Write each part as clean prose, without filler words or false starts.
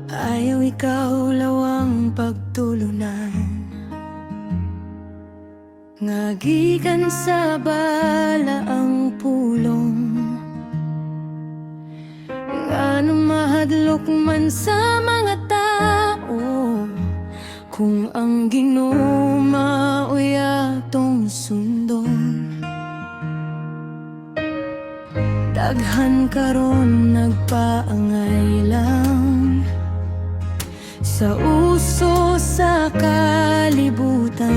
Ayaw ikaw lawang pagtulunan, ngagikan sa bala ang pulong, ngano mahadlok man sa mga tao, kung ang Ginoo maoy atong sundon. Daghan karon nagpaangay lang sa uso sa kalibutan,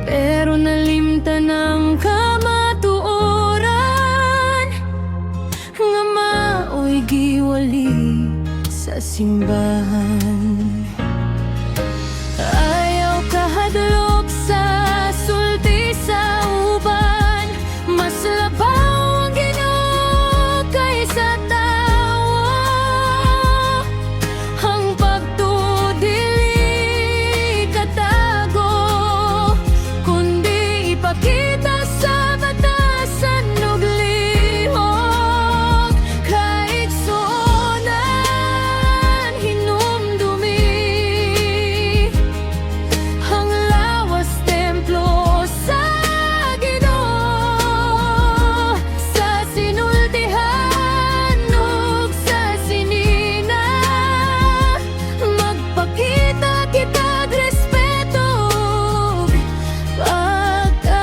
pero nalimtan ang kamatuoran nga maoy giwali sa simbahan. Ayaw kahadlok sa sulti sa uban, mas labaw ang Ginoo kaysa tawo. Ang pagtudili katago, kundi ipakita sa batasan ug lihok. Kaigsuonan hinumdumi ang lawas templo sa Ginoo, sa sinultihan ug sa sinina. Magpakita kitag respeto ug pagkahilo.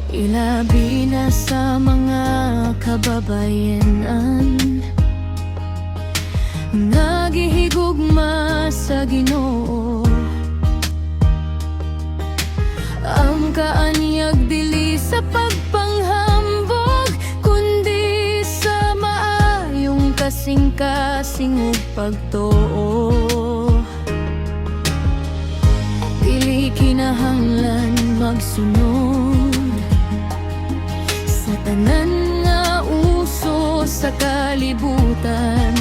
Ilabi na sa mga kababayenan nga gihigugma sa Ginoo. Ang kaanyag dili sa pagpanghambog, kundi sa maayong kasing-kasing ug pagtuo. Dili kinahanglan magsunod sa tanan nga uso sa kalibutan,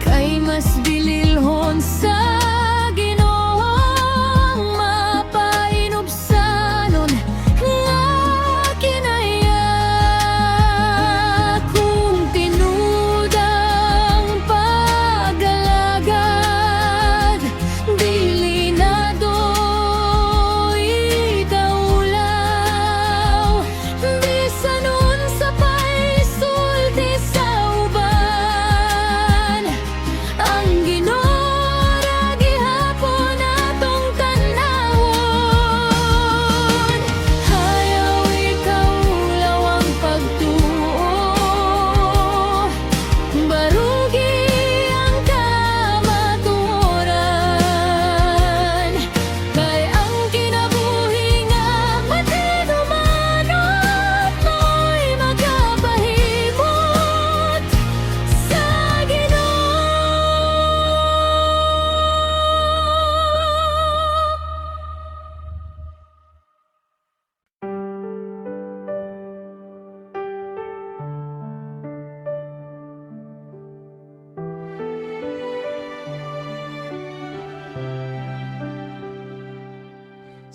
kay mas bililhon sa Ginoo mapainubsanon nga kinaya. Kung tinudang pag-alagad, dili na do'y kaulaw, bisan unsa pa'y sulti sa uban. Ang Ginoo ra gihapon atong tanawon. Ayaw ikaw lawang pagtuo, barugi ang kamatuoran. Kay ang kinabuhi nga matinumanot mo'y magkapahimot sa Ginoo.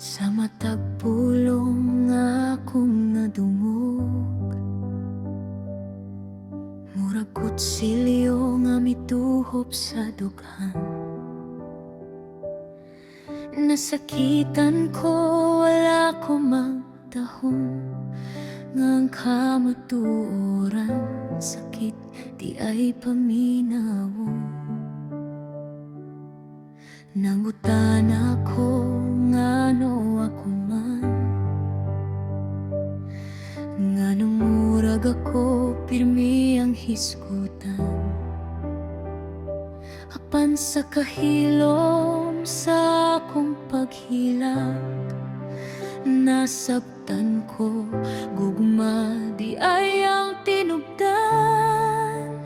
Sa matag pulong nga akong nadungog, murag kutsilyo nga mituhop sa dughan. Nasakitan ko, wala ko magtahong, nga ang kamatuoran sakit di ay paminaw. Nangutan ako ngano ako man, ngano murag ako pirmi ang hisgutan. Apan sa kahilom sa akong paghilak, nasabtan ko gugma di ay ang tinubdan.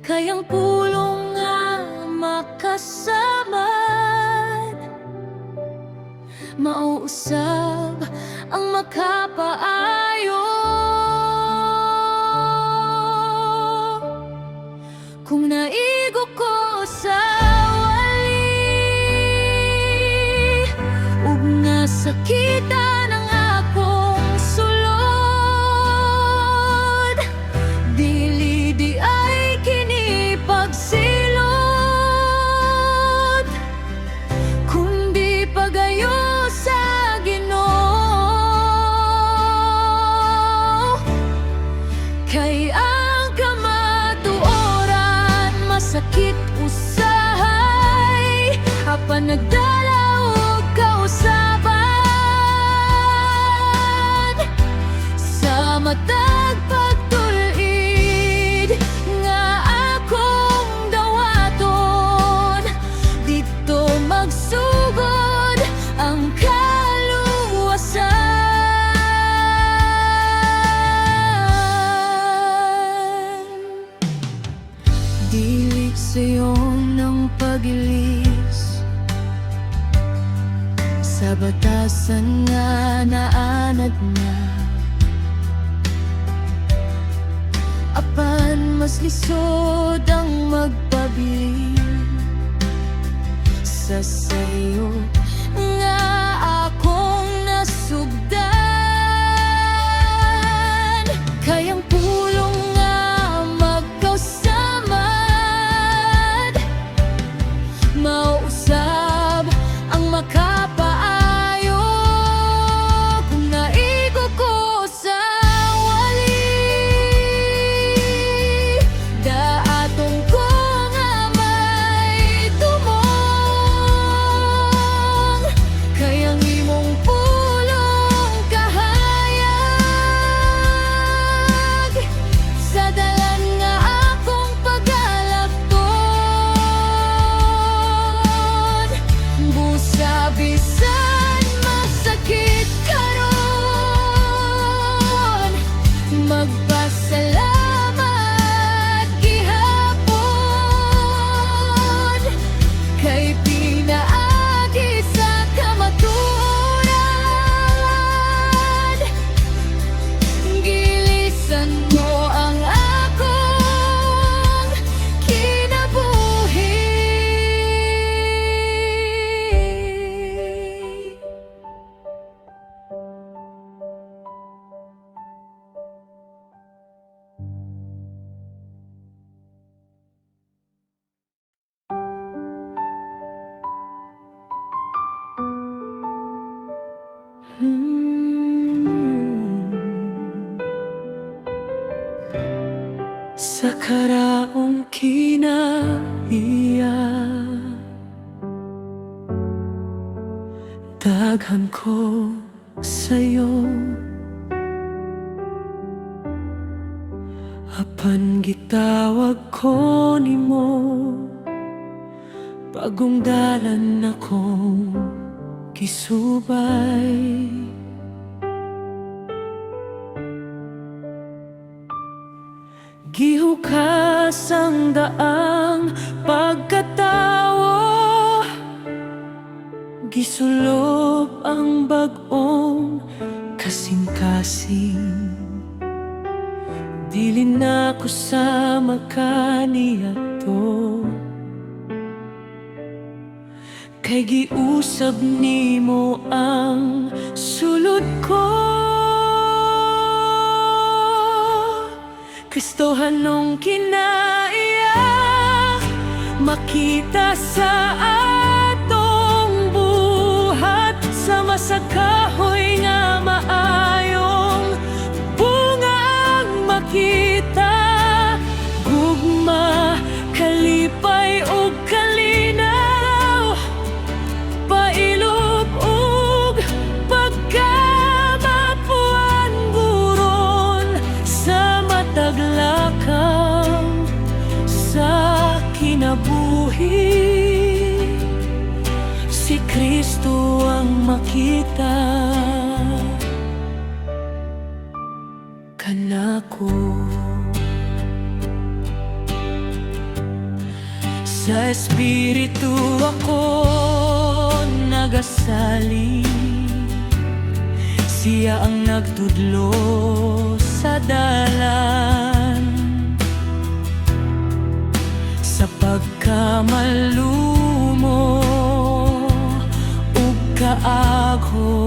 Kayang pulong nga makasamad, mauusab ang makapaayo. Kung naigo ko sa wali, ug nga masakitan ang akong sulod. Dili di ay kini pagsilot, kundi pagayo sa Ginoo. Kay ang kamatuoran masakit usahay, apan nagdala og kausaban sa matag pagtulid nga akong dawaton. Dito magsugod ang kaluwasan. Dili sa'yo ng pagilis sa batasan nga naanad na, apan mas lisod ang magpabili sa sayo nga akong nasugdan. Kayang pulong nga magkausamad, mauusab ang makapaayo kung naigo ko sa wali. Daatong ko nga may tumong, kayang imong pulong kahayag sa dalan nga akong paghalakton. Busa bisan masakit karon, magpasalamat gihapon. Kay pinaagi sa kamatuoran, gilisan mo ang akong kinabuhi. Sa karaong kinaiya, daghan ko sa'yo, apan gitawag ko nimo, bagong dalan akong kisubay. Gihukas ang daang pagkatawo, gisulob ang bag-ong kasing-kasing. Dili na ko sa makaniadto, kay giusab nimo ang sulod ko. Kristohanong kinaiya, makita sa atong buhat, sa masakahoy nga maayong bunga ang makita. Gugma, kalipay ug kalinaw, pailog ug pagkamapuan buron sa taglakaw sa kinabuhi. Si Kristo ang makita kanako. Sa Espiritu ako nagasali, siya ang nagtudlo sa dalan. Sa pagkamalumo ug kaagho,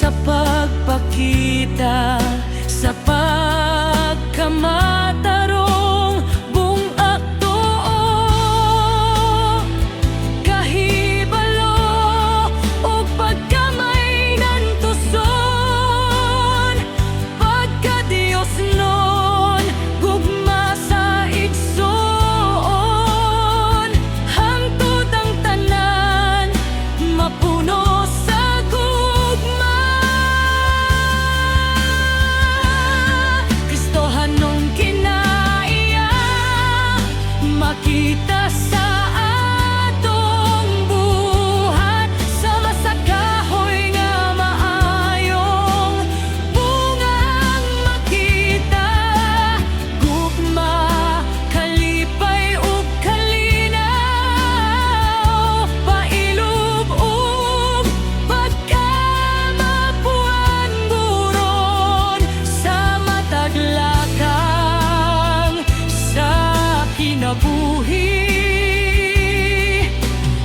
sa pagpakita, sa pagkamatarong buong akto. Kahibalo o pagkamay ng tuson, pagka-Diyos nun gugma sa igsoon. Hangtod ang tanan mapuno sa gugma. Kristohanong kinaiya makita sa atong buhat, sama sa kahoy nga maayong bunga ang makita. Gugma, kalipay ug kalinaw, pailog ug pagkamapuan buron sa matag lakang sa kinabuhi.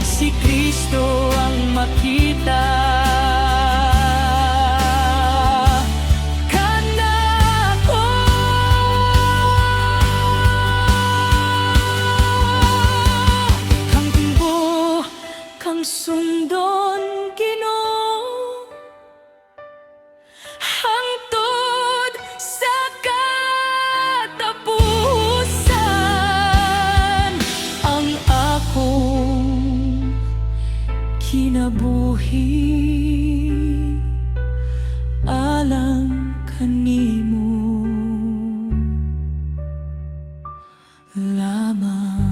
Si Kristo ang makita kanako. Kang tumbo, kang sundon, Ginoo, hangtod sa katapusan. Ang akong kinabuhi alang kanimo lamang.